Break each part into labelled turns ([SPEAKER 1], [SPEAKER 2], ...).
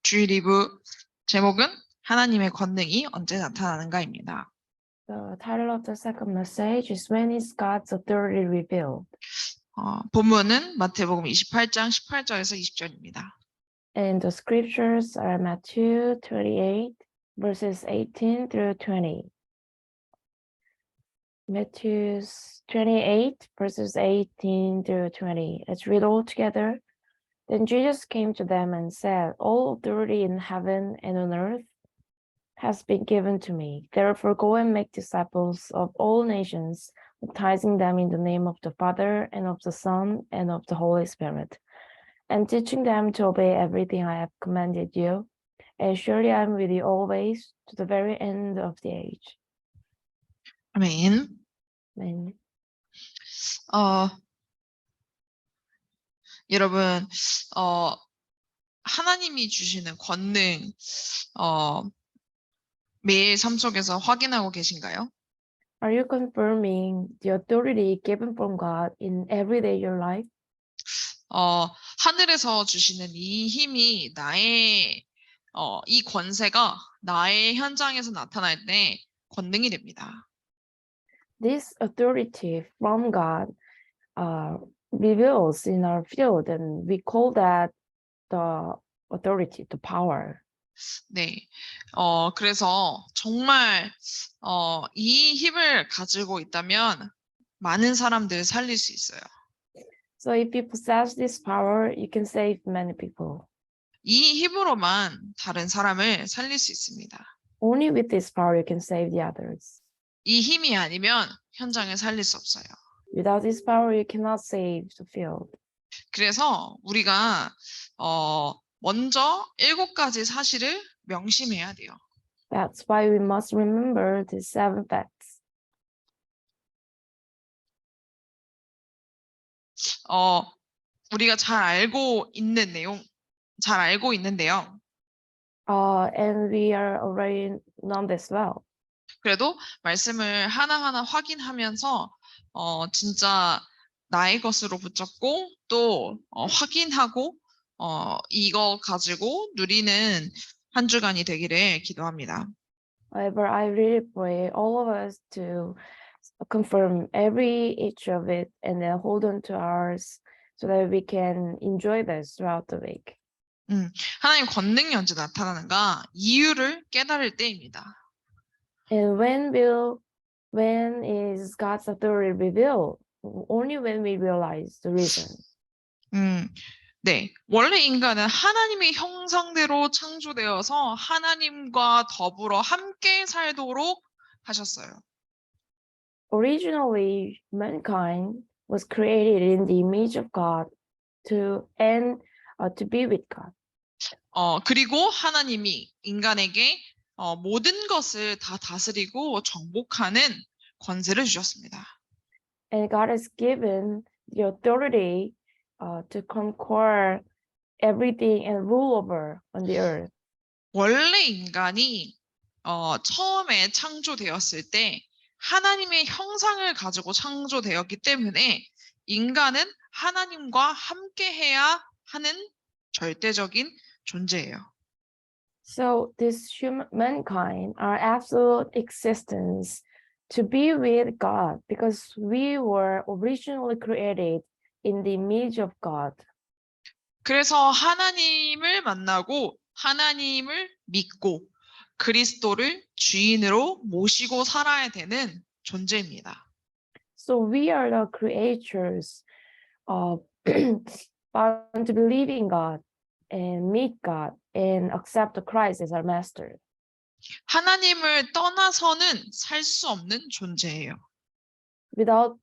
[SPEAKER 1] 주일 리뷰 제목은 하나님의 권능이 언제 나타나는가입니다.
[SPEAKER 2] The title of the second message is When is God's authority revealed?
[SPEAKER 1] 본문은 마태복음 28장 18절에서 20절입니다.
[SPEAKER 2] And the scriptures are Matthew 28, verses 18 through 20. Matthew 28, verses 18 through 20. Let's read all together. Then Jesus came to them and said, All authority in heaven and on earth has been given to me. Therefore go and make disciples of all nations, baptizing them in the name of the Father and of the Son and of the Holy Spirit, and teaching them to obey everything I have commanded you. And surely I am with you always to the very end of the age.
[SPEAKER 1] 아멘.
[SPEAKER 2] Amen.
[SPEAKER 1] 여러분, 하나님이 주시는 권능, 매일 삶 속에서 확인하고 계신가요?
[SPEAKER 2] Are you confirming the authority given from God in everyday your life?
[SPEAKER 1] 하늘에서 주시는 이 힘이 이 권세가 나의 현장에서 나타날 때 권능이 됩니다.
[SPEAKER 2] This authority from God reveals in our field, and we call that the authority, the power.
[SPEAKER 1] 네. 그래서 정말 이 힘을 가지고 있다면 많은 사람들을 살릴 수 있어요.
[SPEAKER 2] So if you possess this power, you can save many people.
[SPEAKER 1] 이 힘으로만 다른 사람을 살릴 수 있습니다.
[SPEAKER 2] Only with this power you can save the others.
[SPEAKER 1] 이 힘이 아니면 현장을 살릴 수 없어요.
[SPEAKER 2] Without this power, you cannot save the field.
[SPEAKER 1] 그래서 우리가 먼저 7가지 사실을 명심해야 돼요.
[SPEAKER 2] That's why we must remember the 7 facts.
[SPEAKER 1] 우리가 잘 알고 있는데요.
[SPEAKER 2] And we are already known this well.
[SPEAKER 1] 그래도 말씀을 하나하나 확인하면서 진짜 나의 것으로 붙잡고 또 확인하고 이거 가지고 누리는 한 주간이 되기를 기도합니다.
[SPEAKER 2] However, I really pray all of us to confirm each of it and then hold on to ours so that we can enjoy this throughout the week.
[SPEAKER 1] 하나님 권능이 언제 나타나는가? 이유를 깨달을 때입니다.
[SPEAKER 2] And when is God's authority revealed? Only when we realize the reason.
[SPEAKER 1] 네. 원래 인간은 하나님의 형상대로 창조되어서 하나님과 더불어 함께 살도록 하셨어요.
[SPEAKER 2] Originally, mankind was created in the image of God to be with God.
[SPEAKER 1] 그리고 하나님이 인간에게 모든 것을 다 다스리고 정복하는 권세를 주셨습니다.
[SPEAKER 2] And God has given the authority to conquer everything and rule over on the earth.
[SPEAKER 1] 원래 인간이 처음에 창조되었을 때 하나님의 형상을 가지고 창조되었기 때문에 인간은 하나님과 함께해야 하는 절대적인 존재예요.
[SPEAKER 2] So this mankind, our absolute existence, to be with God, because we were originally created in the image of God.
[SPEAKER 1] 그래서 하나님을 만나고 하나님을 믿고 그리스도를 주인으로 모시고 살아야 되는 존재입니다.
[SPEAKER 2] So we are the creatures bound to believe in God and meet God and accept Christ as our master.
[SPEAKER 1] 하나님을 떠나서는 살 수 없는 존재예요.
[SPEAKER 2] Without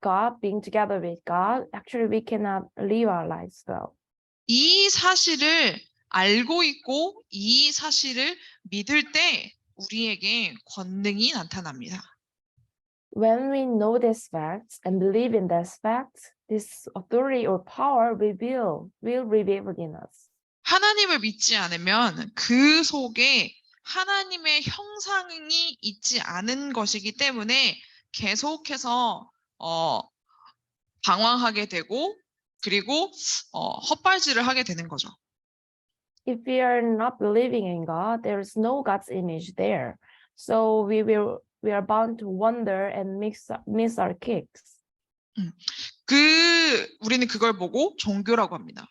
[SPEAKER 2] God, being together with God, actually we cannot live our lives well.
[SPEAKER 1] 이 사실을 알고 있고 이 사실을 믿을 때 우리에게 권능이 나타납니다.
[SPEAKER 2] When we know these facts and believe in these facts, this authority or power will reveal in us.
[SPEAKER 1] 하나님을 믿지 않으면 그 속에 하나님의 형상이 있지 않은 것이기 때문에 계속해서 방황하게 되고 그리고 헛발질을 하게 되는 거죠.
[SPEAKER 2] if we are not believing in God, there is no God's image there. So we are bound to wonder and miss our kicks.
[SPEAKER 1] 우리는 그걸 보고 종교라고 합니다.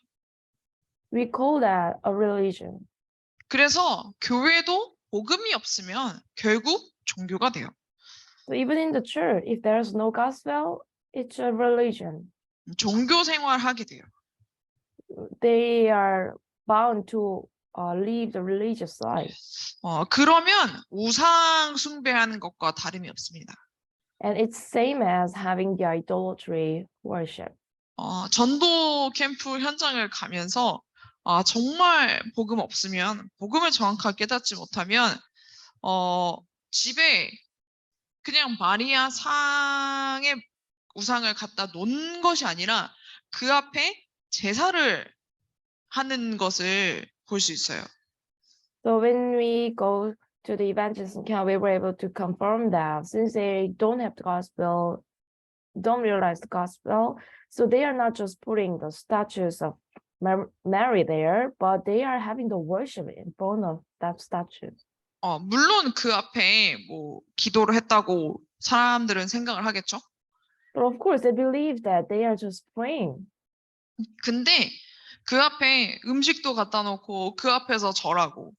[SPEAKER 2] We call that a religion.
[SPEAKER 1] 그래서 교회도 복음이 없으면 결국 종교가 돼요.
[SPEAKER 2] So even in the church, if there's no gospel, it's a religion.
[SPEAKER 1] 종교 생활하게 돼요.
[SPEAKER 2] They are bound to live the religious life.
[SPEAKER 1] 그러면 우상 숭배하는 것과 다름이 없습니다.
[SPEAKER 2] And it's same as having the idolatry worship.
[SPEAKER 1] 전도 캠프 현장을 가면서 정말 복음 없으면 복음을 정확하게 깨닫지 못하면 집에 그냥 마리아 상의 우상을 갖다 놓은 것이 아니라 그 앞에 제사를 하는 것을 볼 수 있어요.
[SPEAKER 2] So when we go to the evangelism camp, we were able to confirm that since they don't have the gospel, don't realize the gospel, so they are not just putting the statues of Mary there, but they are having the worship in front of that statue.
[SPEAKER 1] 물론 그 앞에 뭐 기도를 했다고 사람들은 생각을 하겠죠.
[SPEAKER 2] But of course, they believe that they are just praying.
[SPEAKER 1] 근데 그 앞에 음식도 갖다 놓고 그 앞에서 절하고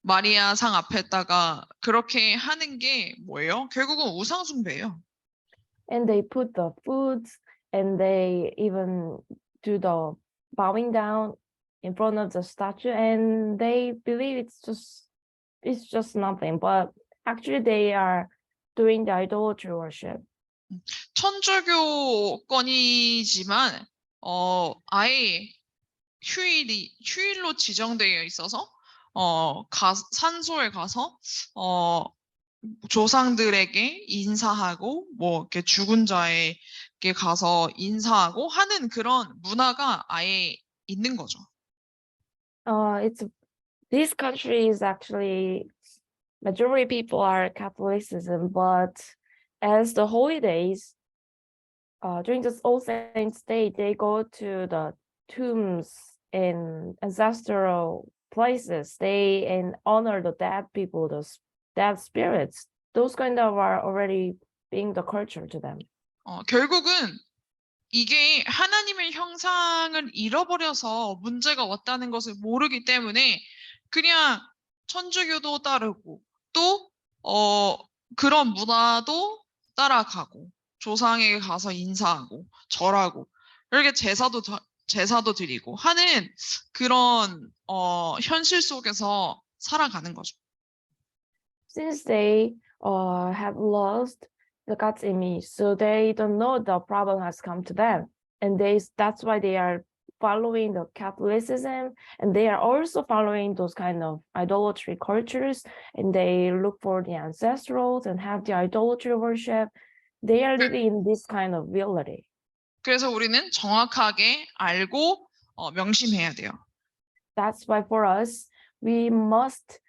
[SPEAKER 1] 마리아 상 앞에다가 그렇게 하는 게 뭐예요? 결국은 우상 숭배예요.
[SPEAKER 2] And they put the foods and they even do the bowing down in front of the statue, and they believe it's just nothing, but actually they are doing the idolatry worship.
[SPEAKER 1] 천주교권이지만 아예 휴일로 지정되어 있어서 산소에 가서 조상들에게 인사하고 뭐 이렇게 죽은 자에게 가서 인사하고 하는 그런 문화가 아예 있는 거죠.
[SPEAKER 2] This country is actually majority people are Catholicism, but as the holidays during this All Saints Day, they go to the tombs in ancestral places. They and honor the dead people, those dead spirits. Those kind of are already being the culture to them.
[SPEAKER 1] 결국은 이게 하나님의 형상을 잃어버려서 문제가 왔다는 것을 모르기 때문에 그냥 천주교도 따르고 또 그런 문화도 따라가고 조상에게 가서 인사하고 절하고 이렇게 제사도 드리고 하는 그런 현실 속에서 살아가는 거죠.
[SPEAKER 2] Since they have lost the God's image, so they don't know the problem has come to them, and that's why they are following the Catholicism, and they are also following those kind of idolatry cultures, and they look for the ancestrals and have the idolatry worship. They are living in this kind of reality.
[SPEAKER 1] 그래서 우리는 정확하게 알고 명심해야 돼요.
[SPEAKER 2] That's why for us, we must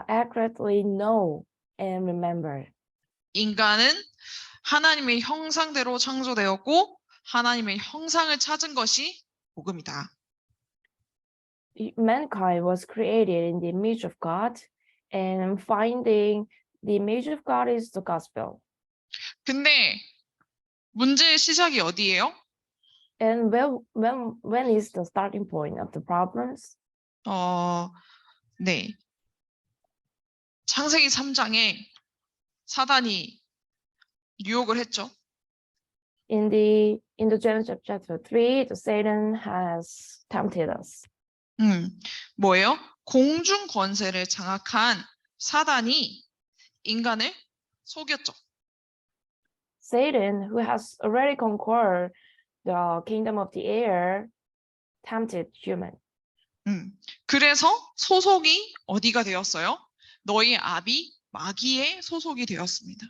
[SPEAKER 2] accurately know and remember.
[SPEAKER 1] 인간은 하나님의 형상대로 창조되었고 하나님의 형상을 찾은 것이 복음이다.
[SPEAKER 2] Mankind was created in the image of God, and finding the image of God is the gospel.
[SPEAKER 1] 근데 문제의 시작이 어디예요?
[SPEAKER 2] And when is the starting point of the problems?
[SPEAKER 1] 네. 창세기 3장에 사단이 유혹을 했죠.
[SPEAKER 2] In the Genesis chapter 3, the Satan has tempted us.
[SPEAKER 1] 뭐예요? 공중 권세를 장악한 사단이 인간을 속였죠.
[SPEAKER 2] Satan, who has already conquered the kingdom of the air, tempted human.
[SPEAKER 1] 그래서 소속이 어디가 되었어요? 너희 아비 마귀의 소속이 되었습니다.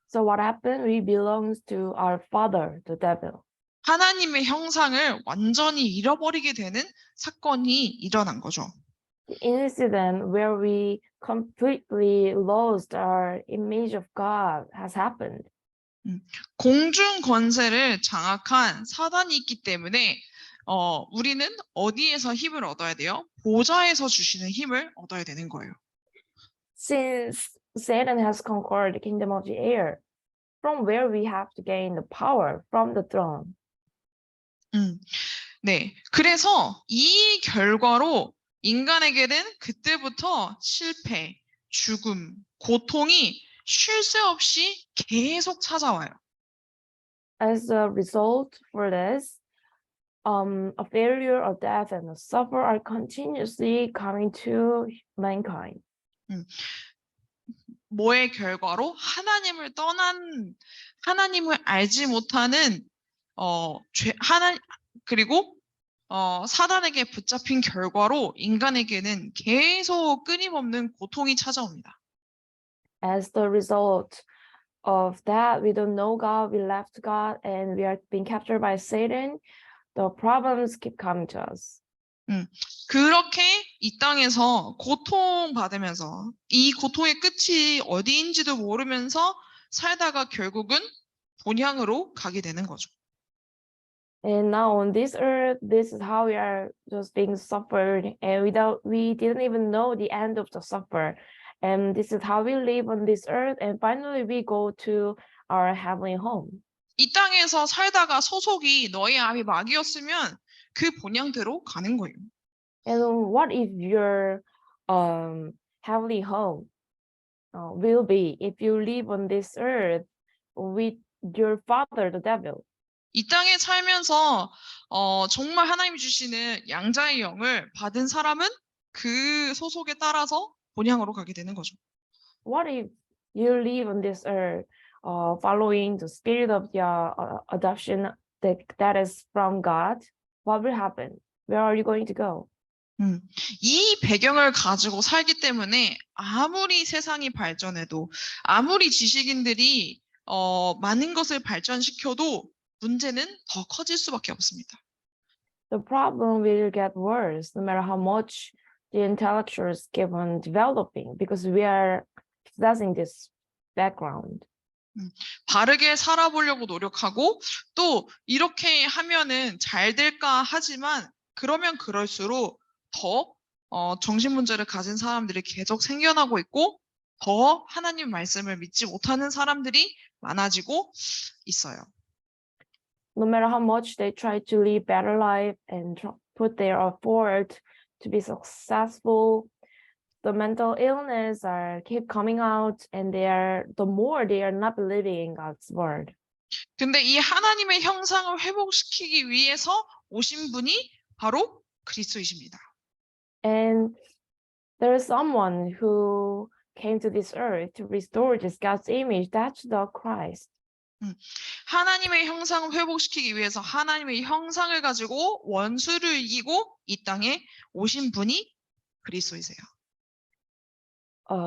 [SPEAKER 2] So what happened? We belongs to our father, the devil.
[SPEAKER 1] 하나님의 형상을 완전히 잃어버리게 되는 사건이 일어난 거죠.
[SPEAKER 2] The incident where we completely lost our image of God has happened.
[SPEAKER 1] 공중 권세를 장악한 사단이 있기 때문에 우리는 어디에서 힘을 얻어야 돼요? 보좌에서 주시는 힘을 얻어야 되는 거예요.
[SPEAKER 2] Since Satan has conquered the kingdom of the air, from where we have to gain the power from the throne.
[SPEAKER 1] 네. 그래서 이 결과로 인간에게는 그때부터 실패, 죽음, 고통이 쉴 새 없이 계속 찾아와요.
[SPEAKER 2] As a result for this, a failure, a death, and a suffer are continuously coming to mankind.
[SPEAKER 1] 뭐의 결과로 하나님을 알지 못하는 그리고 사단에게 붙잡힌 결과로 인간에게는 계속 끊임없는 고통이 찾아옵니다.
[SPEAKER 2] As the result of that, we don't know God, we left God, and we are being captured by Satan. The problems keep coming to us.
[SPEAKER 1] 그렇게 이 땅에서 고통받으면서 이 고통의 끝이 어디인지도 모르면서 살다가 결국은 본향으로 가게 되는 거죠.
[SPEAKER 2] And now on this earth, this is how we are just being suffered, and we didn't even know the end of the suffer. And this is how we live on this earth, and finally we go to our heavenly home.
[SPEAKER 1] 이 땅에서 살다가 소속이 너의 암이 막이었으면 그 본향대로 가는 거예요.
[SPEAKER 2] And what if your heavenly home will be if you live on this earth with your father, the devil?
[SPEAKER 1] 이 땅에 살면서 정말 하나님이 주시는 양자의 영을 받은 사람은 그 소속에 따라서 본향으로 가게 되는 거죠.
[SPEAKER 2] What if you live on this earth following the spirit of the adoption that is from God? What will happen? Where are you going to go?
[SPEAKER 1] 이 배경을 가지고 살기 때문에 아무리 세상이 발전해도 아무리 지식인들이 많은 것을 발전시켜도 문제는 더 커질 수밖에 없습니다.
[SPEAKER 2] The problem will get worse no matter how much the intellectuals keep on developing because we are possessing this background.
[SPEAKER 1] 바르게 살아보려고 노력하고 또 이렇게 하면은 잘 될까 하지만 그러면 그럴수록 더 정신 문제를 가진 사람들이 계속 생겨나고 있고 더 하나님 말씀을 믿지 못하는 사람들이 많아지고 있어요.
[SPEAKER 2] No matter how much they try to live better life and put their effort to be successful, the mental illness keep coming out, and the more they are not believing in God's word.
[SPEAKER 1] 근데 이 하나님의 형상을 회복시키기 위해서 오신 분이 바로 그리스도이십니다.
[SPEAKER 2] And there is someone who came to this earth to restore this God's image. That's the Christ.
[SPEAKER 1] 하나님의 형상을 회복시키기 위해서 하나님의 형상을 가지고 원수를 이기고 이 땅에 오신 분이 그리스도이세요.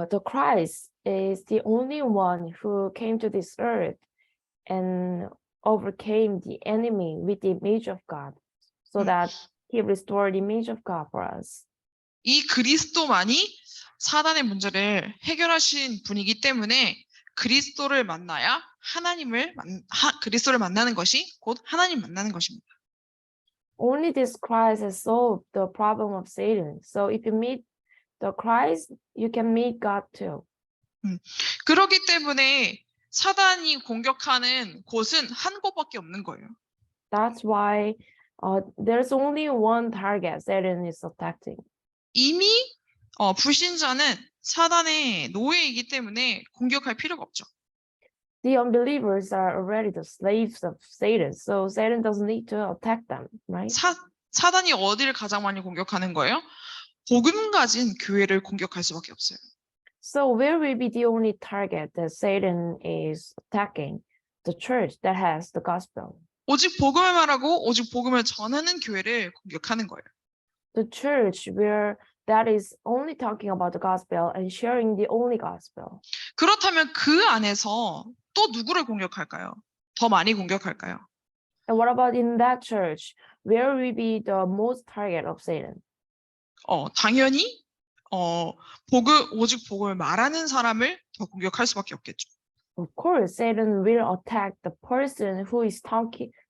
[SPEAKER 2] The Christ is the only one who came to this earth and overcame the enemy with the image of God, so that he restored the image of God for us.
[SPEAKER 1] 이 그리스도만이 사단의 문제를 해결하신 분이기 때문에 그리스도를 만나야 그리스도를 만나는 것이 곧 하나님 만나는 것입니다.
[SPEAKER 2] Only this Christ has solved the problem of Satan. So if you meet the Christ, you can meet God too.
[SPEAKER 1] 그렇기 때문에 사단이 공격하는 곳은 한 곳밖에 없는 거예요.
[SPEAKER 2] That's why there's only one target Satan is attacking.
[SPEAKER 1] 이미 불신자는 사단의 노예이기 때문에 공격할 필요가 없죠.
[SPEAKER 2] The unbelievers are already the slaves of Satan, so Satan doesn't need to attack them, right?
[SPEAKER 1] 사단이 어디를 가장 많이 공격하는 거예요? 복음 가진 교회를 공격할 수밖에 없어요.
[SPEAKER 2] So where will be the only target that Satan is attacking? The church that has the gospel.
[SPEAKER 1] 오직 복음을 말하고 오직 복음을 전하는 교회를 공격하는 거예요.
[SPEAKER 2] The church where that is only talking about the gospel and sharing the only gospel.
[SPEAKER 1] 그렇다면 그 안에서 또 누구를 공격할까요? 더 많이 공격할까요?
[SPEAKER 2] And what about in that church? Where will be the most target of Satan?
[SPEAKER 1] 당연히 오직 복음을 말하는 사람을 더 공격할 수밖에 없겠죠.
[SPEAKER 2] Of course, Satan will attack the person who is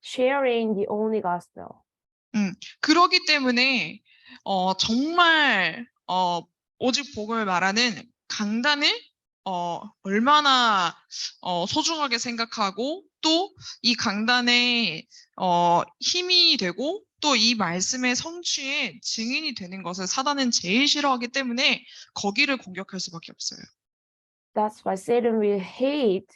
[SPEAKER 2] sharing the only gospel.
[SPEAKER 1] 그러기 때문에 정말 오직 복음을 말하는 강단을 얼마나 소중하게 생각하고 또 이 강단에 힘이 되고 또 이 말씀의 성취의 증인이 되는 것을 사단은 제일 싫어하기 때문에 거기를 공격할 수밖에 없어요.
[SPEAKER 2] That's why Satan will hate.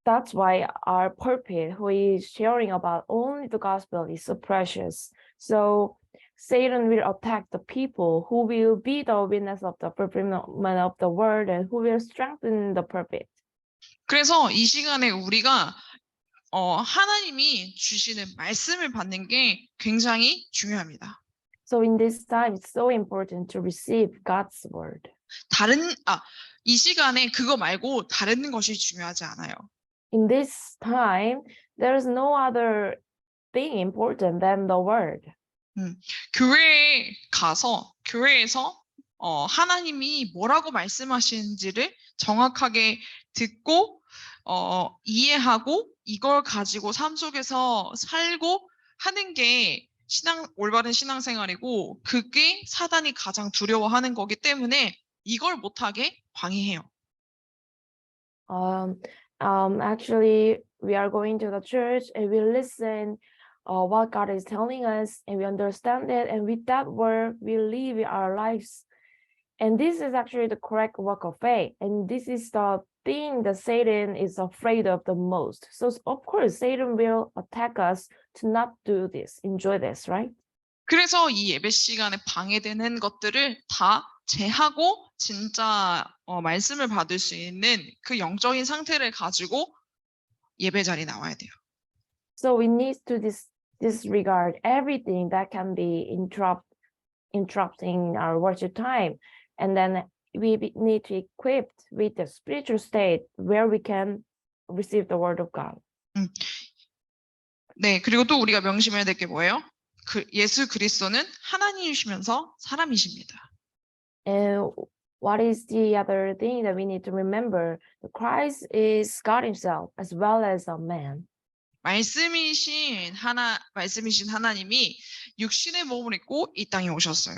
[SPEAKER 2] That's why our pulpit, who is sharing about only the gospel, is so precious. So Satan will attack the people who will be the witness of the fulfillment of the word and who will strengthen the pulpit.
[SPEAKER 1] 그래서 이 시간에 우리가 하나님이 주시는 말씀을 받는 게 굉장히 중요합니다.
[SPEAKER 2] So in this time, it's so important to receive God's word.
[SPEAKER 1] 이 시간에 그거 말고 다른 것이 중요하지 않아요.
[SPEAKER 2] In this time, there is no other thing important than the word.
[SPEAKER 1] 교회에 가서 교회에서 하나님이 뭐라고 말씀하시는지를 정확하게 듣고 이해하고 이걸 가지고 삶 속에서 살고 하는 게 올바른 신앙생활이고 그게 사단이 가장 두려워하는 거기 때문에 이걸 못하게 방해해요.
[SPEAKER 2] Actually, we are going to the church and we listen what God is telling us and we understand it. And with that word, we live our lives. And this is actually the correct walk of faith. And this is the thing that Satan is afraid of the most. So of course, Satan will attack us to not do this, enjoy this, right?
[SPEAKER 1] 그래서 이 예배 시간에 방해되는 것들을 다 제하고 진짜 말씀을 받을 수 있는 그 영적인 상태를 가지고 예배 자리에 나와야 돼요.
[SPEAKER 2] So we need to disregard everything that can be interrupting our worship time. And then we need to equip with the spiritual state where we can receive the word of God.
[SPEAKER 1] 네, 그리고 또 우리가 명심해야 될 게 뭐예요? 예수 그리스도는 하나님이시면서 사람이십니다.
[SPEAKER 2] And what is the other thing that we need to remember? The Christ is God himself as well as a man.
[SPEAKER 1] 말씀이신 하나님이 육신의 몸을 입고 이 땅에 오셨어요.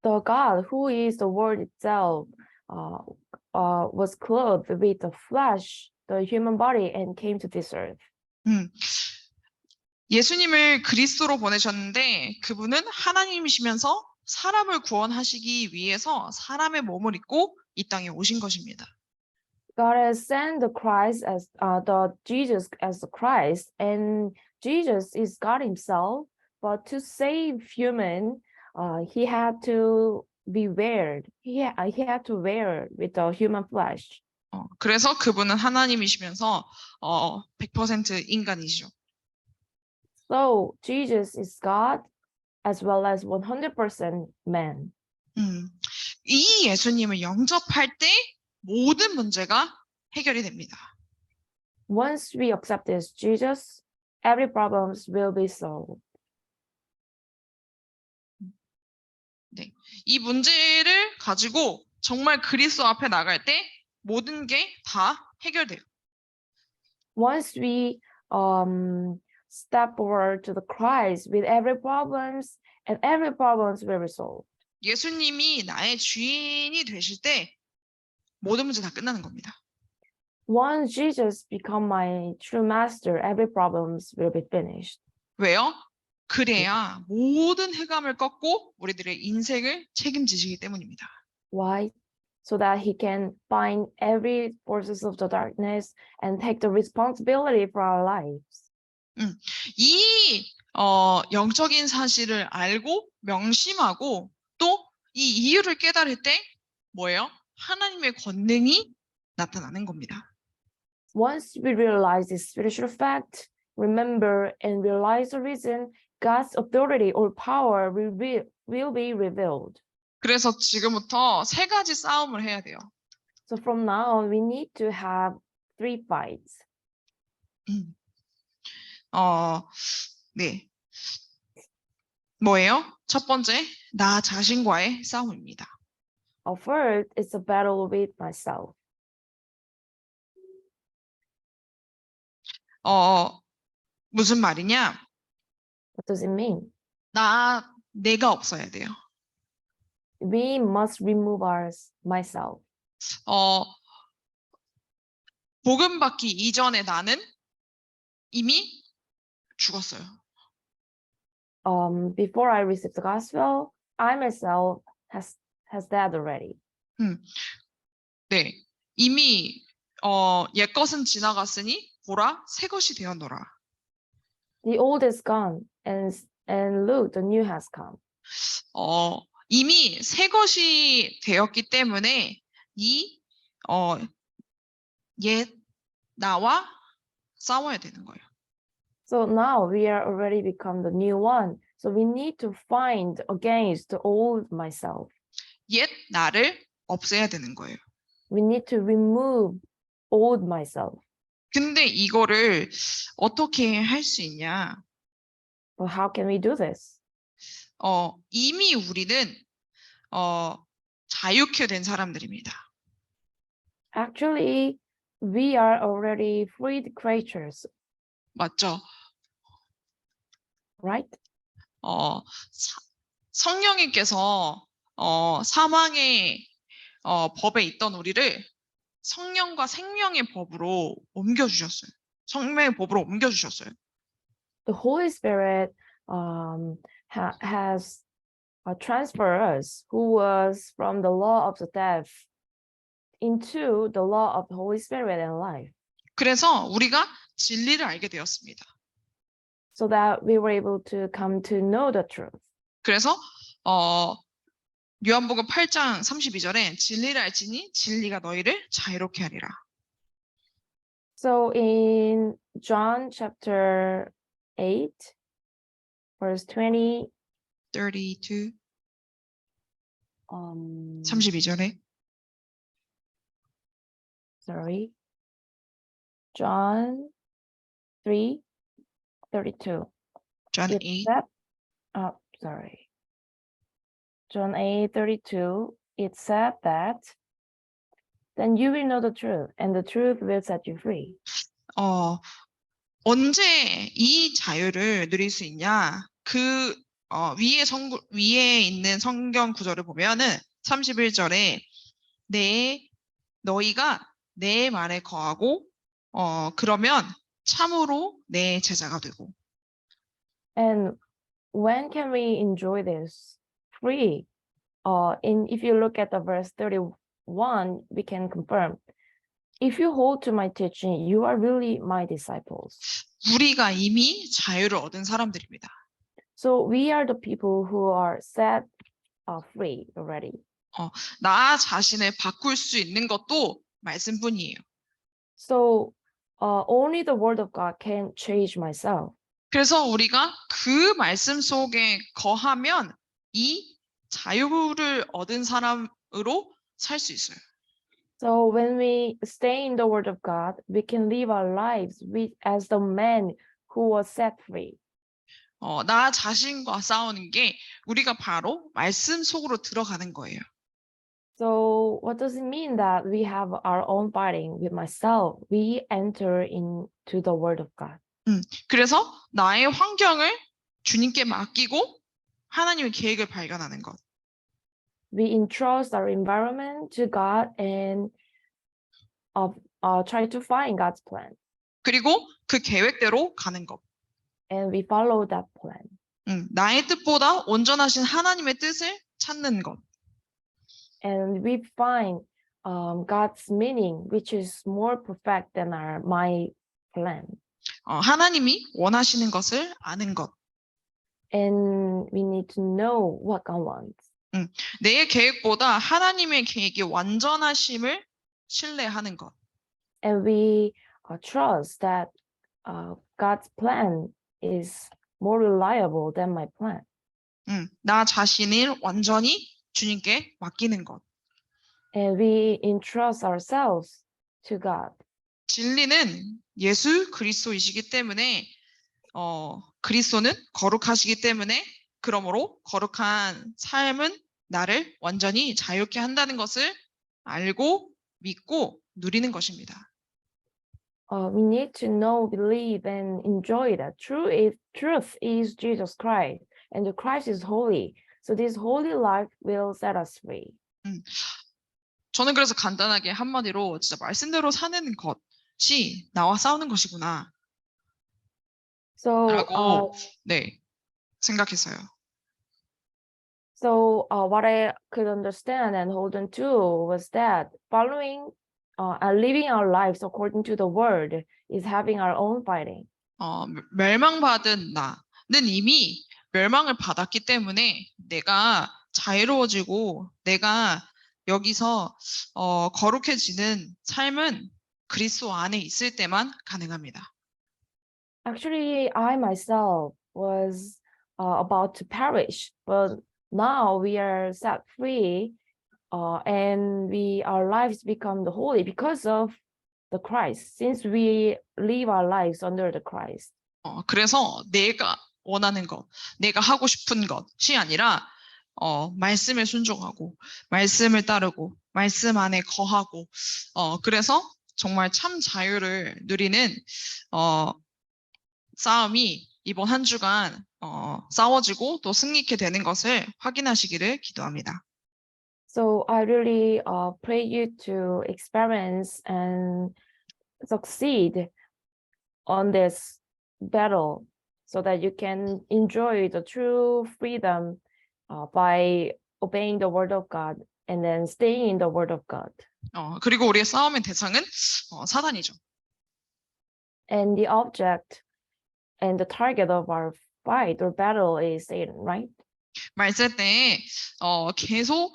[SPEAKER 2] The God who is the word itself was clothed with the flesh, the human body, and came to this earth.
[SPEAKER 1] 예수님을 그리스도로 보내셨는데 그분은 하나님이시면서 사람을 구원하시기 위해서 사람의 몸을 입고 이 땅에 오신 것입니다.
[SPEAKER 2] God has sent the Christ as the Jesus as the Christ, and Jesus is God himself. But to save human, he had to be weared. He had to wear with the human flesh.
[SPEAKER 1] 그래서 그분은 하나님이시면서 100% 인간이죠.
[SPEAKER 2] So Jesus is God as well as 100% man.
[SPEAKER 1] 이 예수님을 영접할 때 모든 문제가 해결이 됩니다.
[SPEAKER 2] Once we accept this Jesus, every problems will be solved.
[SPEAKER 1] 네, 이 문제를 가지고 정말 그리스도 앞에 나갈 때 모든 게 다 해결돼요.
[SPEAKER 2] Once we step forward to the Christ with every problems, and every problems will be resolved.
[SPEAKER 1] 예수님이 나의 주인이 되실 때 모든 문제 다 끝나는 겁니다.
[SPEAKER 2] Once Jesus become my true master, every problems will be finished.
[SPEAKER 1] 왜요? 그래야 모든 흑암을 꺾고 우리들의 인생을 책임지시기 때문입니다.
[SPEAKER 2] Why? So that he can bind every forces of the darkness and take the responsibility for our lives.
[SPEAKER 1] 이 영적인 사실을 알고 명심하고 또 이 이유를 깨달을 때 뭐예요? 하나님의 권능이 나타나는 겁니다.
[SPEAKER 2] Once we realize this spiritual fact, remember and realize the reason, God's authority or power will be revealed.
[SPEAKER 1] 그래서 지금부터 세 가지 싸움을 해야 돼요.
[SPEAKER 2] So from now on, we need to have 3 fights.
[SPEAKER 1] 네. 뭐예요? 첫 번째, 나 자신과의 싸움입니다.
[SPEAKER 2] First, it's a battle with myself.
[SPEAKER 1] 무슨 말이냐?
[SPEAKER 2] What does it mean?
[SPEAKER 1] 내가 없어야 돼요.
[SPEAKER 2] We must remove myself.
[SPEAKER 1] 어, 복음 받기 이전에 나는 이미 죽었어요.
[SPEAKER 2] Before I received the gospel, I myself has died already.
[SPEAKER 1] 네. 이미 옛 것은 지나갔으니 보라 새 것이 되었노라.
[SPEAKER 2] The old is gone, and look, the new has come.
[SPEAKER 1] 이미 새 것이 되었기 때문에 이 옛 나와 싸워야 되는 거예요.
[SPEAKER 2] So now we are already become the new one. So we need to find against the old myself.
[SPEAKER 1] 옛 나를 없애야 되는 거예요.
[SPEAKER 2] We need to remove old myself.
[SPEAKER 1] 근데 이거를 어떻게 할 수 있냐?
[SPEAKER 2] But how can we do this?
[SPEAKER 1] 이미 우리는 자유케 된 사람들입니다.
[SPEAKER 2] Actually, we are already freed creatures,
[SPEAKER 1] 맞죠?
[SPEAKER 2] right?
[SPEAKER 1] 성령님께서 사망의 법에 있던 우리를 성령과 생명의 법으로 옮겨주셨어요. 성령의 법으로 옮겨주셨어요.
[SPEAKER 2] The Holy Spirit has transferred us, who was from the law of the death, into the law of the Holy Spirit and life,
[SPEAKER 1] 그래서 우리가 진리를 알게 되었습니다.
[SPEAKER 2] so that we were able to come to know the truth.
[SPEAKER 1] 그래서 요한복음 8장 32절에 진리를 알지니 진리가 너희를 자유롭게 하리라.
[SPEAKER 2] So in John chapter 8, verse 20,
[SPEAKER 1] 32,
[SPEAKER 2] 32.
[SPEAKER 1] 32절에
[SPEAKER 2] Sorry. John 3:32.
[SPEAKER 1] John
[SPEAKER 2] It
[SPEAKER 1] 8,
[SPEAKER 2] said, sorry. John 8:32. It said that, then you will know the truth, and the truth will set you free.
[SPEAKER 1] 언제 이 자유를 누릴 수 있냐? 그 위에 있는 성경 구절을 보면은 31절에 너희가 내 말에 거하고 그러면 참으로 내 제자가 되고.
[SPEAKER 2] And when can we enjoy this? Free. If you look at the verse 31, we can confirm. If you hold to my teaching, you are really my disciples.
[SPEAKER 1] 우리가 이미 자유를 얻은 사람들입니다.
[SPEAKER 2] So we are the people who are set free already.
[SPEAKER 1] 나 자신을 바꿀 수 있는 것도 말씀뿐이에요.
[SPEAKER 2] So only the word of God can change myself.
[SPEAKER 1] 그래서 우리가 그 말씀 속에 거하면 이 자유를 얻은 사람으로 살 수 있어요.
[SPEAKER 2] So when we stay in the word of God, we can live our lives as the man who was set free.
[SPEAKER 1] 나 자신과 싸우는 게 우리가 바로 말씀 속으로 들어가는 거예요.
[SPEAKER 2] So what does it mean that we have our own fighting with myself? We enter into the word of God.
[SPEAKER 1] 그래서 나의 환경을 주님께 맡기고 하나님의 계획을 발견하는 것.
[SPEAKER 2] We entrust our environment to God and try to find God's plan.
[SPEAKER 1] 그리고 그 계획대로 가는 것.
[SPEAKER 2] And we follow that plan.
[SPEAKER 1] 나의 뜻보다 온전하신 하나님의 뜻을 찾는 것.
[SPEAKER 2] And we find God's meaning, which is more perfect than my plan.
[SPEAKER 1] 하나님이 원하시는 것을 아는 것.
[SPEAKER 2] And we need to know what God wants.
[SPEAKER 1] 내 계획보다 하나님의 계획이 완전하심을 신뢰하는 것.
[SPEAKER 2] And we trust that God's plan is more reliable than my plan.
[SPEAKER 1] 나 자신을 완전히 주님께 맡기는 것.
[SPEAKER 2] And we entrust ourselves to God.
[SPEAKER 1] 진리는 예수 그리스도이시기 때문에 그리스도는 거룩하시기 때문에 그러므로 거룩한 삶은 나를 완전히 자유케 한다는 것을 알고 믿고 누리는 것입니다.
[SPEAKER 2] we need to know, believe, and enjoy that truth is Jesus Christ, and the Christ is holy. So this holy life will set us free.
[SPEAKER 1] 저는 그래서 간단하게 한마디로 진짜 말씀대로 사는 것이 나와 싸우는 것이구나
[SPEAKER 2] So,
[SPEAKER 1] 라고 네, 생각했어요.
[SPEAKER 2] So what I could understand and hold on to was that following and living our lives according to the word is having our own fighting.
[SPEAKER 1] 멸망받은 나는 이미 멸망을 받았기 때문에 내가 자유로워지고 내가 여기서 거룩해지는 삶은 그리스도 안에 있을 때만 가능합니다.
[SPEAKER 2] Actually, I myself was about to perish, but now we are set free and our lives become the holy because of the Christ, since we live our lives under the Christ.
[SPEAKER 1] 그래서 내가 원하는 것, 내가 하고 싶은 것이 아니라 말씀에 순종하고 말씀을 따르고 말씀 안에 거하고 그래서 정말 참 자유를 누리는 싸움이 이번 한 주간 싸워지고 또 승리케 되는 것을 확인하시기를 기도합니다.
[SPEAKER 2] So I really pray you to experience and succeed on this battle so that you can enjoy the true freedom by obeying the word of God and then staying in the word of God.
[SPEAKER 1] 그리고 우리의 싸움의 대상은 사단이죠.
[SPEAKER 2] And the object and the target of our fight or battle is Satan, right?
[SPEAKER 1] 말세 때에 계속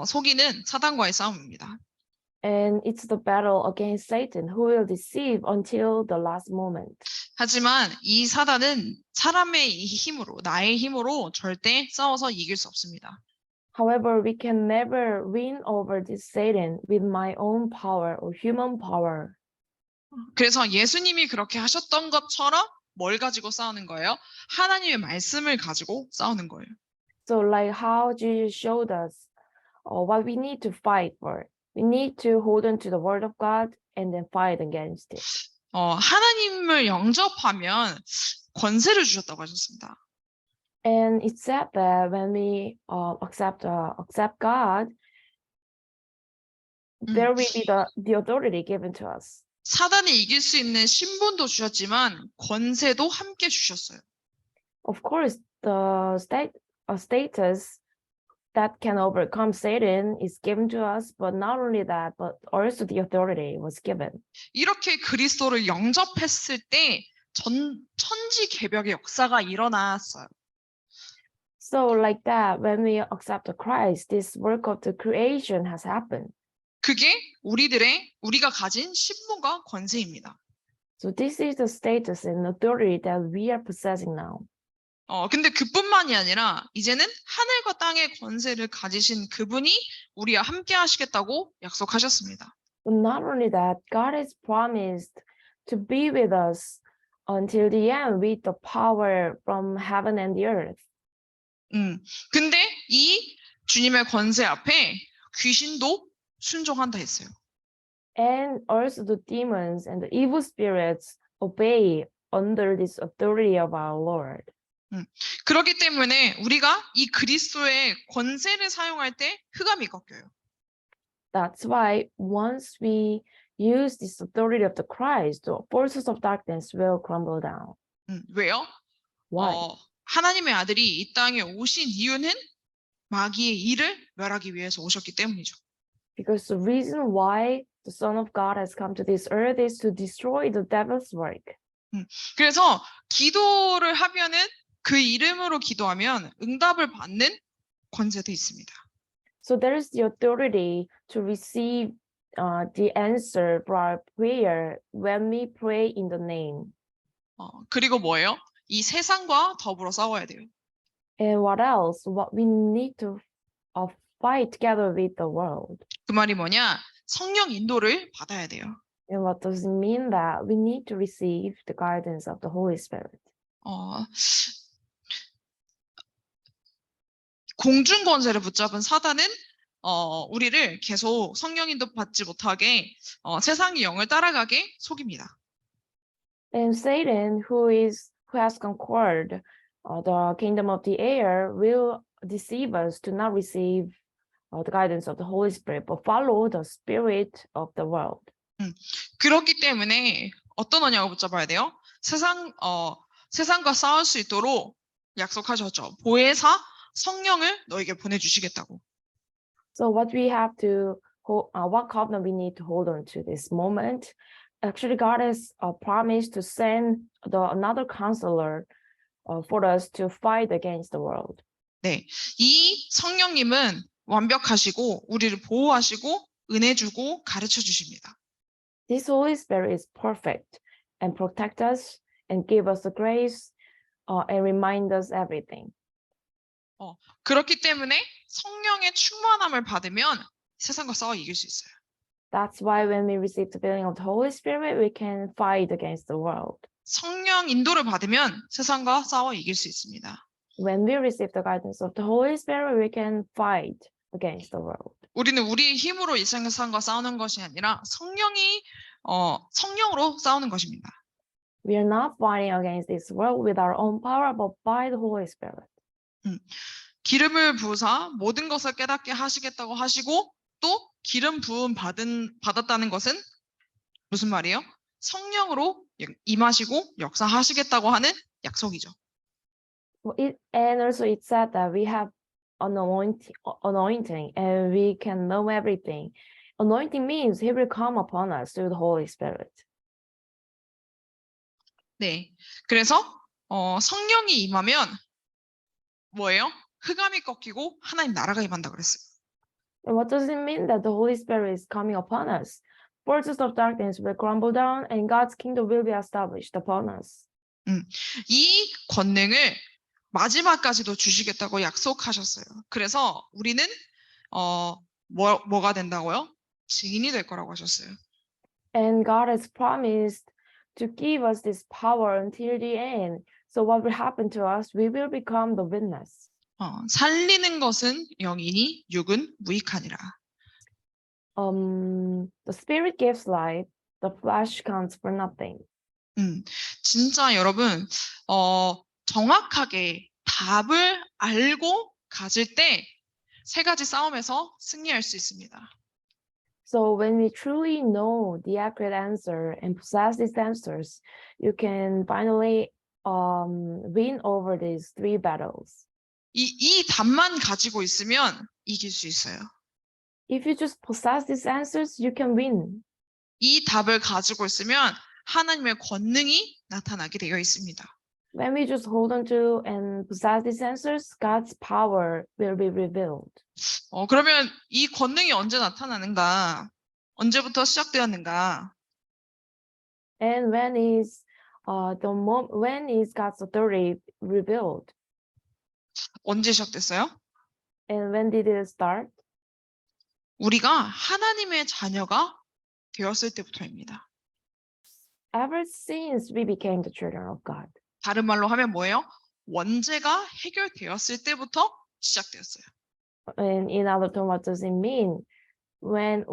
[SPEAKER 1] 속이는 사단과의 싸움입니다.
[SPEAKER 2] And it's the battle against Satan who will deceive until the last moment.
[SPEAKER 1] 하지만 이 사단은 사람의 이 힘으로, 나의 힘으로 절대 싸워서 이길 수 없습니다.
[SPEAKER 2] However, we can never win over this Satan with my own power or human power.
[SPEAKER 1] 그래서 예수님이 그렇게 하셨던 것처럼 뭘 가지고 싸우는 거예요? 하나님의 말씀을 가지고 싸우는 거예요.
[SPEAKER 2] So like how Jesus showed us what we need to fight for. We need to hold on to the word of God and then fight against it.
[SPEAKER 1] 하나님을 영접하면 권세를 주셨다고 하셨습니다.
[SPEAKER 2] And it said that when we accept God, there will be the authority given to us.
[SPEAKER 1] 사단이 이길 수 있는 신분도 주셨지만 권세도 함께 주셨어요.
[SPEAKER 2] Of course, the status that can overcome Satan is given to us, but not only that, but also the authority was given.
[SPEAKER 1] 이렇게 그리스도를 영접했을 때 천지개벽의 역사가 일어났어요.
[SPEAKER 2] So like that, when we accept the Christ, this work of the creation has happened.
[SPEAKER 1] 그게 우리가 가진 신분과 권세입니다.
[SPEAKER 2] So this is the status and authority that we are possessing now.
[SPEAKER 1] 근데 그뿐만이 아니라 이제는 하늘과 땅의 권세를 가지신 그분이 우리와 함께 하시겠다고 약속하셨습니다.
[SPEAKER 2] But not only that, God has promised to be with us until the end with the power from heaven and the earth.
[SPEAKER 1] 근데 이 주님의 권세 앞에 귀신도 순종한다 했어요.
[SPEAKER 2] And also the demons and the evil spirits obey under this authority of our Lord.
[SPEAKER 1] 그렇기 때문에 우리가 이 그리스도의 권세를 사용할 때 흑암이 꺾여요.
[SPEAKER 2] That's why once we use this authority of the Christ, the forces of darkness will crumble down.
[SPEAKER 1] 왜요?
[SPEAKER 2] Why?
[SPEAKER 1] 하나님의 아들이 이 땅에 오신 이유는 마귀의 일을 멸하기 위해서 오셨기 때문이죠.
[SPEAKER 2] Because the reason why the Son of God has come to this earth is to destroy the devil's work.
[SPEAKER 1] 그래서 기도를 하면은 그 이름으로 기도하면 응답을 받는 권세도 있습니다.
[SPEAKER 2] So there is the authority to receive the answer for our prayer when we pray in the name.
[SPEAKER 1] 그리고 뭐예요? 이 세상과 더불어 싸워야 돼요.
[SPEAKER 2] And what else? What we need to fight together with the world.
[SPEAKER 1] 그 말이 뭐냐? 성령 인도를 받아야 돼요.
[SPEAKER 2] And what does it mean that we need to receive the guidance of the Holy Spirit?
[SPEAKER 1] 공중 권세를 붙잡은 사단은 우리를 계속 성령 인도 받지 못하게 세상의 영을 따라가게 속입니다.
[SPEAKER 2] And Satan, who has conquered the kingdom of the air, will deceive us to not receive the guidance of the Holy Spirit, but follow the spirit of the world.
[SPEAKER 1] 그렇기 때문에 어떤 언약을 붙잡아야 돼요? 세상과 싸울 수 있도록 약속하셨죠. 보혜사 성령을 너에게 보내주시겠다고.
[SPEAKER 2] So what we have to hold, what covenant we need to hold on to this moment? Actually, God has promised to send another counselor for us to fight against the world.
[SPEAKER 1] 네, 이 성령님은 완벽하시고 우리를 보호하시고 은혜 주고 가르쳐 주십니다.
[SPEAKER 2] This Holy Spirit is perfect and protect us and give us the grace and remind us everything.
[SPEAKER 1] 그렇기 때문에 성령의 충만함을 받으면 세상과 싸워 이길 수 있어요.
[SPEAKER 2] That's why when we receive the filling of the Holy Spirit, we can fight against the world.
[SPEAKER 1] 성령 인도를 받으면 세상과 싸워 이길 수 있습니다.
[SPEAKER 2] When we receive the guidance of the Holy Spirit, we can fight against the world.
[SPEAKER 1] 우리는 우리의 힘으로 이 세상과 싸우는 것이 아니라 성령으로 싸우는 것입니다.
[SPEAKER 2] We are not fighting against this world with our own power, but by the Holy Spirit.
[SPEAKER 1] 기름을 부으사 모든 것을 깨닫게 하시겠다고 하시고 또 기름 부음 받았다는 것은 무슨 말이에요? 성령으로 임하시고 역사하시겠다고 하는 약속이죠.
[SPEAKER 2] And also it said that we have an anointing and we can know everything. Anointing means He will come upon us through the Holy Spirit.
[SPEAKER 1] 네, 그래서 성령이 임하면 뭐예요? 흑암이 꺾이고 하나님 나라가 임한다 그랬어요.
[SPEAKER 2] And what does it mean that the Holy Spirit is coming upon us? Forces of darkness will crumble down and God's kingdom will be established upon us.
[SPEAKER 1] 이 권능을 마지막까지도 주시겠다고 약속하셨어요. 그래서 우리는 뭐가 된다고요? 증인이 될 거라고 하셨어요.
[SPEAKER 2] And God has promised to give us this power until the end. So what will happen to us? We will become the witness.
[SPEAKER 1] 살리는 것은 영이니 육은 무익하니라.
[SPEAKER 2] The spirit gives life, the flesh counts for nothing.
[SPEAKER 1] 진짜 여러분 정확하게 답을 알고 가질 때 세 가지 싸움에서 승리할 수 있습니다.
[SPEAKER 2] So when we truly know the accurate answer and possess these answers, you can finally win over these three battles.
[SPEAKER 1] 이 답만 가지고 있으면 이길 수 있어요.
[SPEAKER 2] If you just possess these answers, you can win.
[SPEAKER 1] 이 답을 가지고 있으면 하나님의 권능이 나타나게 되어 있습니다.
[SPEAKER 2] When we just hold on to and possess these answers, God's power will be revealed.
[SPEAKER 1] 그러면 이 권능이 언제 나타나는가? 언제부터 시작되었는가?
[SPEAKER 2] And when is God's authority revealed?
[SPEAKER 1] 언제 시작됐어요?
[SPEAKER 2] And when did it start?
[SPEAKER 1] 우리가 하나님의 자녀가 되었을 때부터입니다.
[SPEAKER 2] Ever since we became the children of God.
[SPEAKER 1] 다른 말로 하면 뭐예요? 원죄가 해결되었을 때부터 시작되었어요.
[SPEAKER 2] And in other terms, what does it mean? When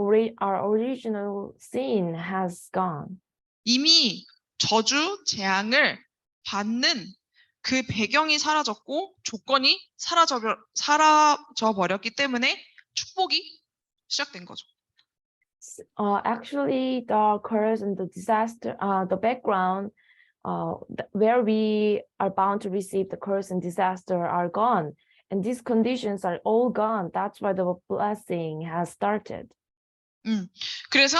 [SPEAKER 2] our original sin has gone.
[SPEAKER 1] 이미 저주, 재앙을 받는 그 배경이 사라졌고 조건이 사라져 버렸기 때문에 축복이 시작된 거죠.
[SPEAKER 2] Actually, the curse and the disaster, the background where we are bound to receive the curse and disaster are gone. And these conditions are all gone. That's why the blessing has started.
[SPEAKER 1] 그래서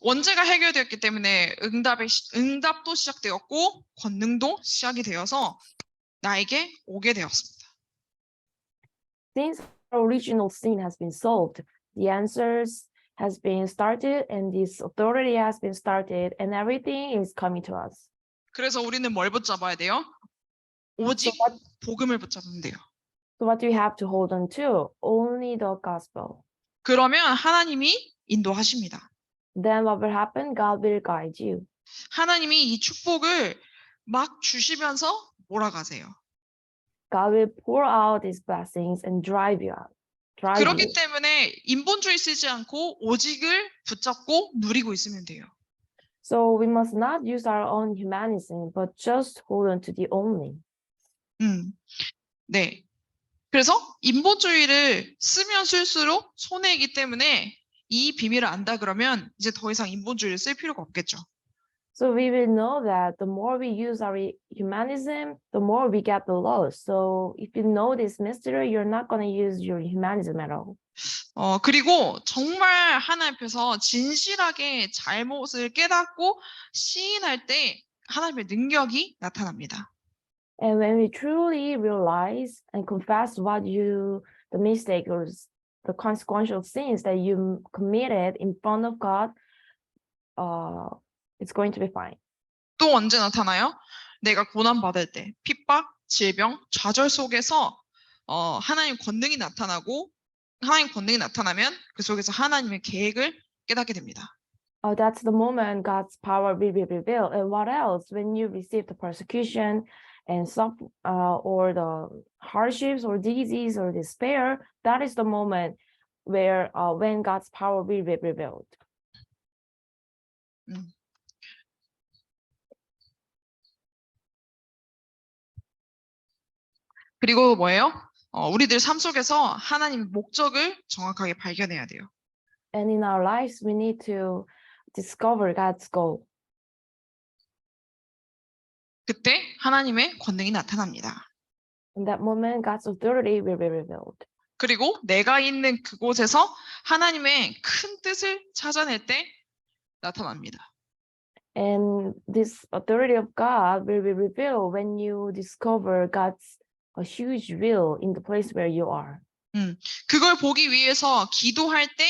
[SPEAKER 1] 원죄가 해결되었기 때문에 응답도 시작되었고 권능도 시작이 되어서 나에게 오게 되었습니다.
[SPEAKER 2] Since our original sin has been solved, the answers has been started and this authority has been started and everything is coming to us.
[SPEAKER 1] 그래서 우리는 뭘 붙잡아야 돼요? 오직 복음을 붙잡으면 돼요.
[SPEAKER 2] So what do we have to hold on to? Only the gospel.
[SPEAKER 1] 그러면 하나님이 인도하십니다.
[SPEAKER 2] Then what will happen? God will guide you.
[SPEAKER 1] 하나님이 이 축복을 막 주시면서 몰아가세요.
[SPEAKER 2] God will pour out His blessings and drive you out.
[SPEAKER 1] 그렇기 때문에 인본주의 쓰지 않고 오직을 붙잡고 누리고 있으면 돼요.
[SPEAKER 2] So we must not use our own humanism, but just hold on to the only.
[SPEAKER 1] 네. 그래서 인본주의를 쓰면 쓸수록 손해이기 때문에 이 비밀을 안다 그러면 이제 더 이상 인본주의를 쓸 필요가 없겠죠.
[SPEAKER 2] So we will know that the more we use our humanism, the more we get the loss. So if you know this mystery, you're not going to use your humanism at all.
[SPEAKER 1] 그리고 정말 하나님 앞에서 진실하게 잘못을 깨닫고 시인할 때 하나님의 능력이 나타납니다.
[SPEAKER 2] And when we truly realize and confess the mistake or the consequential sins that you committed in front of God, it's going to be fine.
[SPEAKER 1] 또 언제 나타나요? 내가 고난받을 때, 핍박, 질병, 좌절 속에서 하나님 권능이 나타나고 하나님 권능이 나타나면 그 속에서 하나님의 계획을 깨닫게 됩니다.
[SPEAKER 2] That's the moment God's power will be revealed. And what else? When you receive the persecution and or the hardships or disease or despair, that is the moment where when God's power will be revealed.
[SPEAKER 1] 그리고 뭐예요? 우리들 삶 속에서 하나님의 목적을 정확하게 발견해야 돼요.
[SPEAKER 2] And in our lives, we need to discover God's goal.
[SPEAKER 1] 그때 하나님의 권능이 나타납니다.
[SPEAKER 2] In that moment, God's authority will be revealed.
[SPEAKER 1] 그리고 내가 있는 그곳에서 하나님의 큰 뜻을 찾아낼 때 나타납니다.
[SPEAKER 2] And this authority of God will be revealed when you discover God's a huge will in the place where you are.
[SPEAKER 1] 그걸 보기 위해서 기도할 때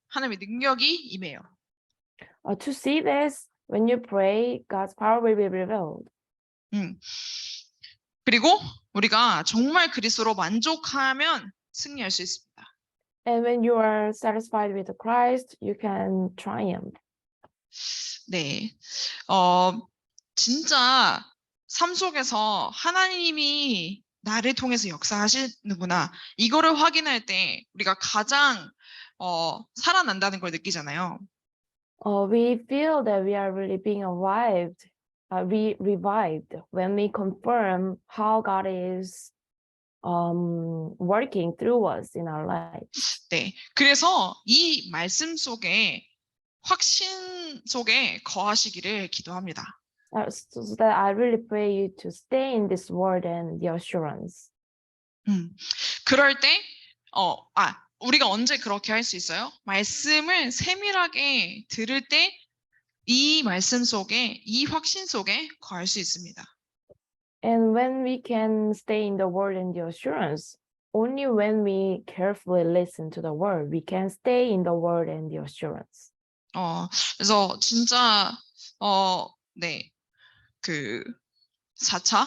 [SPEAKER 1] 하나님의 능력이 임해요.
[SPEAKER 2] To see this, when you pray, God's power will be revealed.
[SPEAKER 1] 그리고 우리가 정말 그리스도로 만족하면 승리할 수 있습니다.
[SPEAKER 2] And when you are satisfied with Christ, you can triumph.
[SPEAKER 1] 네, 진짜 삶 속에서 하나님이 나를 통해서 역사하시는구나. 이거를 확인할 때 우리가 가장 살아난다는 걸 느끼잖아요.
[SPEAKER 2] We feel that we are really being revived when we confirm how God is working through us in our lives.
[SPEAKER 1] 네, 그래서 이 말씀 속에 확신 속에 거하시기를 기도합니다.
[SPEAKER 2] So that I really pray you to stay in this word and the assurance.
[SPEAKER 1] 그럴 때, 우리가 언제 그렇게 할 수 있어요? 말씀을 세밀하게 들을 때 이 말씀 속에, 이 확신 속에 거할 수 있습니다.
[SPEAKER 2] And when we can stay in the word and the assurance, only when we carefully listen to the word, we can stay in the word and the assurance.
[SPEAKER 1] 그래서 진짜, 네, 그 4차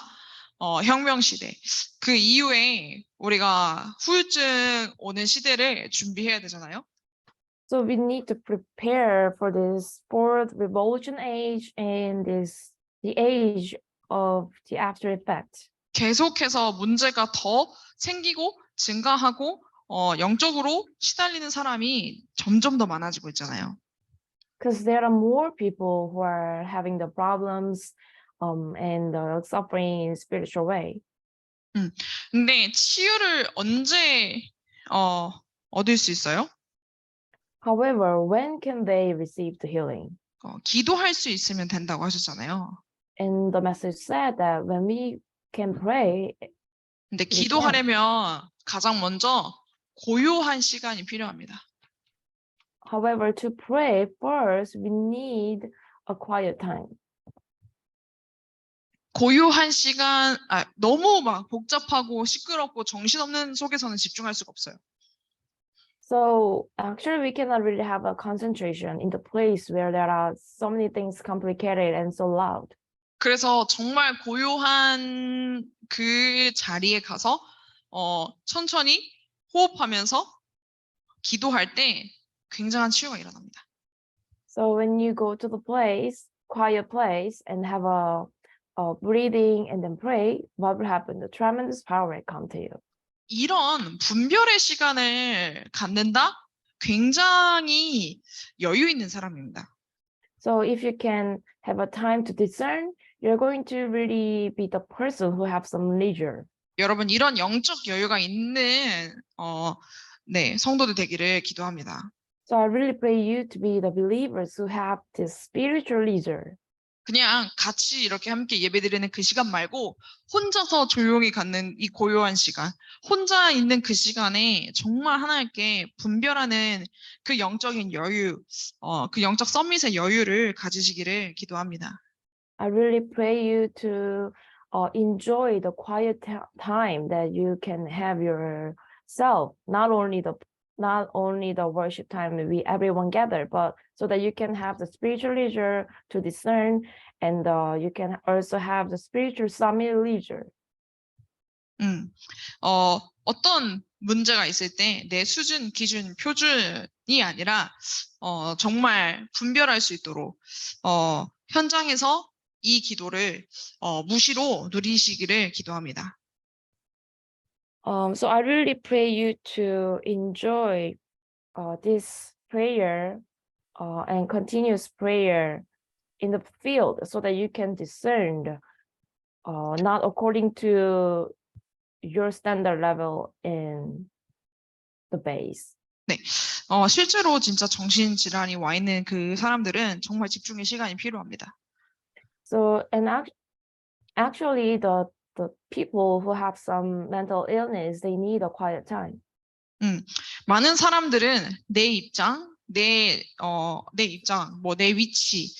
[SPEAKER 1] 혁명 시대, 그 이후에 우리가 후유증 오는 시대를 준비해야 되잖아요.
[SPEAKER 2] So we need to prepare for this fourth revolution age and the age of the after effect.
[SPEAKER 1] 계속해서 문제가 더 생기고 증가하고 영적으로 시달리는 사람이 점점 더 많아지고 있잖아요.
[SPEAKER 2] Because there are more people who are having the problems and suffering in spiritual way.
[SPEAKER 1] 근데 치유를 언제 얻을 수 있어요?
[SPEAKER 2] However, when can they receive the healing?
[SPEAKER 1] 기도할 수 있으면 된다고 하셨잖아요.
[SPEAKER 2] And the message said that when we can pray,
[SPEAKER 1] 근데 기도하려면 가장 먼저 고요한 시간이 필요합니다.
[SPEAKER 2] however, to pray first, we need a quiet time.
[SPEAKER 1] 고요한 시간, 너무 막 복잡하고 시끄럽고 정신없는 속에서는 집중할 수가 없어요.
[SPEAKER 2] So actually, we cannot really have a concentration in the place where there are so many things complicated and so loud.
[SPEAKER 1] 그래서 정말 고요한 그 자리에 가서 천천히 호흡하면서 기도할 때 굉장한 치유가 일어납니다.
[SPEAKER 2] So when you go to the quiet place, and have a breathing and then pray, what will happen? The tremendous power will come to you.
[SPEAKER 1] 이런 분별의 시간을 갖는다? 굉장히 여유 있는 사람입니다.
[SPEAKER 2] So if you can have a time to discern, you're going to really be the person who have some leisure.
[SPEAKER 1] 여러분 이런 영적 여유가 있는 성도들 되기를 기도합니다.
[SPEAKER 2] So I really pray you to be the believers who have this spiritual leisure.
[SPEAKER 1] 그냥 같이 이렇게 함께 예배드리는 그 시간 말고 혼자서 조용히 갖는 이 고요한 시간, 혼자 있는 그 시간에 정말 하나님께 분별하는 그 영적인 여유, 그 영적 서밋의 여유를 가지시기를 기도합니다.
[SPEAKER 2] I really pray you to enjoy the quiet time that you can have yourself, not only the worship time we everyone gather, but so that you can have the spiritual leisure to discern, and you can also have the spiritual summit leisure.
[SPEAKER 1] 어떤 문제가 있을 때 내 수준, 기준, 표준이 아니라 정말 분별할 수 있도록 현장에서 이 기도를 무시로 누리시기를 기도합니다.
[SPEAKER 2] So I really pray you to enjoy this prayer and continuous prayer in the field, so that you can discern not according to your standard level in the base.
[SPEAKER 1] 실제로 진짜 정신질환이 와 있는 그 사람들은 정말 집중의 시간이 필요합니다.
[SPEAKER 2] So actually the people who have some mental illness, they need a quiet time.
[SPEAKER 1] 많은 사람들은 내 입장, 내 입장, 내 위치,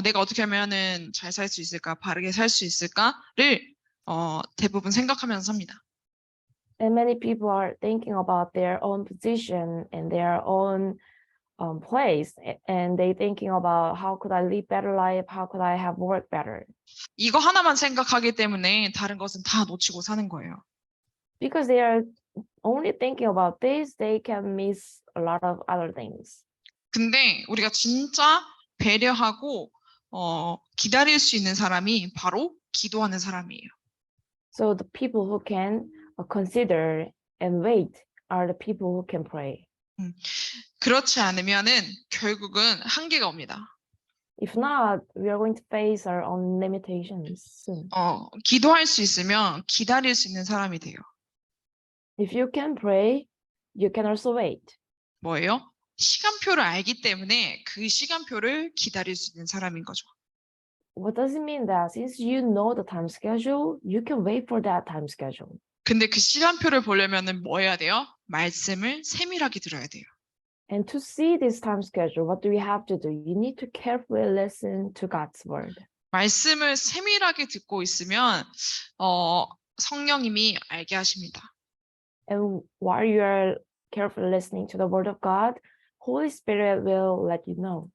[SPEAKER 1] 내가 어떻게 하면은 잘 살 수 있을까, 바르게 살 수 있을까를 대부분 생각하면서 삽니다.
[SPEAKER 2] And many people are thinking about their own position and their own place, and they thinking about how could I live better life, how could I have work better.
[SPEAKER 1] 이거 하나만 생각하기 때문에 다른 것은 다 놓치고 사는 거예요.
[SPEAKER 2] Because they are only thinking about this, they can miss a lot of other things.
[SPEAKER 1] 근데 우리가 진짜 배려하고 기다릴 수 있는 사람이 바로 기도하는 사람이에요.
[SPEAKER 2] So the people who can consider and wait are the people who can pray.
[SPEAKER 1] 그렇지 않으면은 결국은 한계가 옵니다.
[SPEAKER 2] If not, we are going to face our own limitations soon.
[SPEAKER 1] 기도할 수 있으면 기다릴 수 있는 사람이 돼요.
[SPEAKER 2] If you can pray, you can also wait.
[SPEAKER 1] 뭐예요? 시간표를 알기 때문에 그 시간표를 기다릴 수 있는 사람인 거죠.
[SPEAKER 2] What does it mean that since you know the time schedule, you can wait for that time schedule?
[SPEAKER 1] 근데 그 시간표를 보려면은 뭐 해야 돼요? 말씀을 세밀하게 들어야 돼요.
[SPEAKER 2] And to see this time schedule, what do we have to do? You need to carefully listen to God's word.
[SPEAKER 1] 말씀을 세밀하게 듣고 있으면 성령님이 알게 하십니다.
[SPEAKER 2] And while you are carefully listening to the word of God, Holy Spirit will let you know.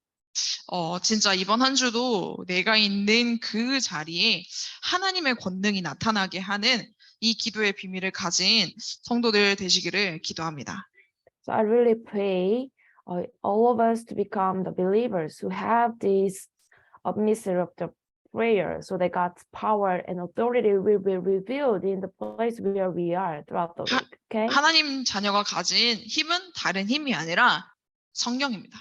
[SPEAKER 1] 진짜 이번 한 주도 내가 있는 그 자리에 하나님의 권능이 나타나게 하는 이 기도의 비밀을 가진 성도들 되시기를 기도합니다.
[SPEAKER 2] So I really pray all of us to become the believers who have this mystery of the prayer, so that God's power and authority will be revealed in the place where we are throughout the week. Okay?
[SPEAKER 1] 하나님 자녀가 가진 힘은 다른 힘이 아니라 성령입니다.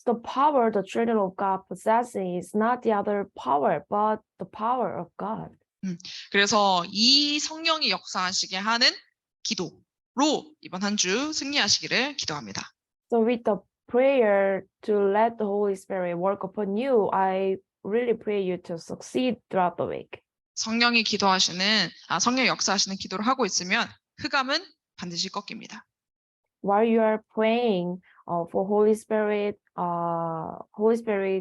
[SPEAKER 2] The power the children of God possessing is not the other power, but the power of God.
[SPEAKER 1] 그래서 이 성령이 역사하시게 하는 기도로 이번 한 주 승리하시기를 기도합니다.
[SPEAKER 2] So with the prayer to let the Holy Spirit work upon you, I really pray you to succeed throughout the week.
[SPEAKER 1] 성령이 역사하시는 기도를 하고 있으면 흑암은 반드시 꺾입니다.
[SPEAKER 2] While you are praying for Holy Spirit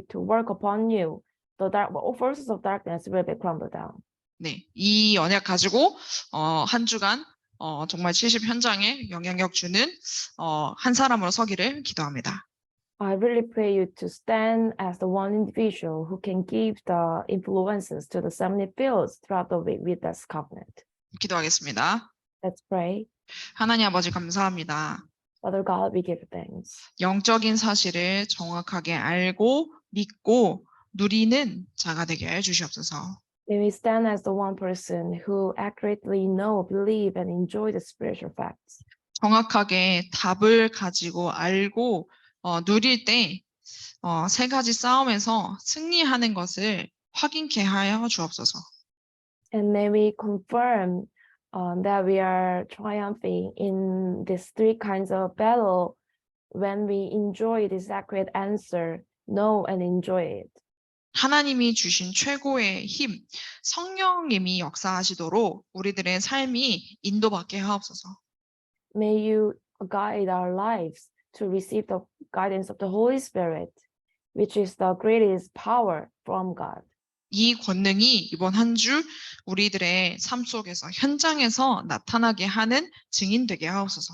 [SPEAKER 2] to work upon you, the forces of darkness will be crumbled down.
[SPEAKER 1] 네, 이 언약 가지고 한 주간 정말 70 현장에 영향력 주는 한 사람으로 서기를 기도합니다.
[SPEAKER 2] I really pray you to stand as the one individual who can give the influences to the 70 fields throughout the week with this covenant.
[SPEAKER 1] 기도하겠습니다.
[SPEAKER 2] Let's pray.
[SPEAKER 1] 하나님 아버지 감사합니다.
[SPEAKER 2] Father God, we give thanks.
[SPEAKER 1] 영적인 사실을 정확하게 알고 믿고 누리는 자가 되게 해 주시옵소서.
[SPEAKER 2] May we stand as the one person who accurately know, believe, and enjoy the spiritual facts.
[SPEAKER 1] 정확하게 답을 가지고 알고 누릴 때 세 가지 싸움에서 승리하는 것을 확인케 하여 주옵소서.
[SPEAKER 2] And may we confirm that we are triumphing in these three kinds of battle when we enjoy this accurate answer, know and enjoy it.
[SPEAKER 1] 하나님이 주신 최고의 힘, 성령님이 역사하시도록 우리들의 삶이 인도받게 하옵소서.
[SPEAKER 2] May you guide our lives to receive the guidance of the Holy Spirit, which is the greatest power from God.
[SPEAKER 1] 이 권능이 이번 한 주 우리들의 삶 속에서 현장에서 나타나게 하는 증인 되게 하옵소서.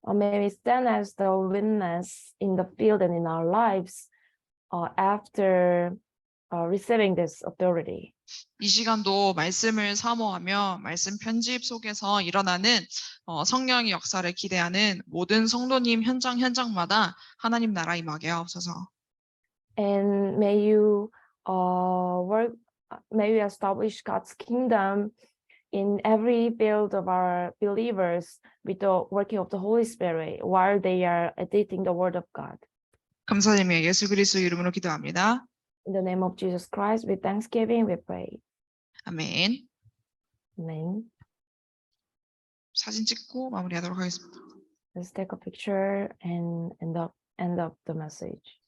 [SPEAKER 2] May we stand as the witness in the field and in our lives after receiving this authority.
[SPEAKER 1] 이 시간도 말씀을 사모하며 말씀 편집 속에서 일어나는 성령의 역사를 기대하는 모든 성도님 현장마다 하나님 나라 임하게 하옵소서.
[SPEAKER 2] And may you may we establish God's kingdom in every field of our believers with the working of the Holy Spirit while they are editing the Word of God.
[SPEAKER 1] 감사드리며 예수 그리스도 이름으로 기도합니다.
[SPEAKER 2] In the name of Jesus Christ, with thanksgiving, we pray.
[SPEAKER 1] 아멘.
[SPEAKER 2] Amen.
[SPEAKER 1] 사진 찍고 마무리하도록 하겠습니다.
[SPEAKER 2] Let's take a picture and end up the message.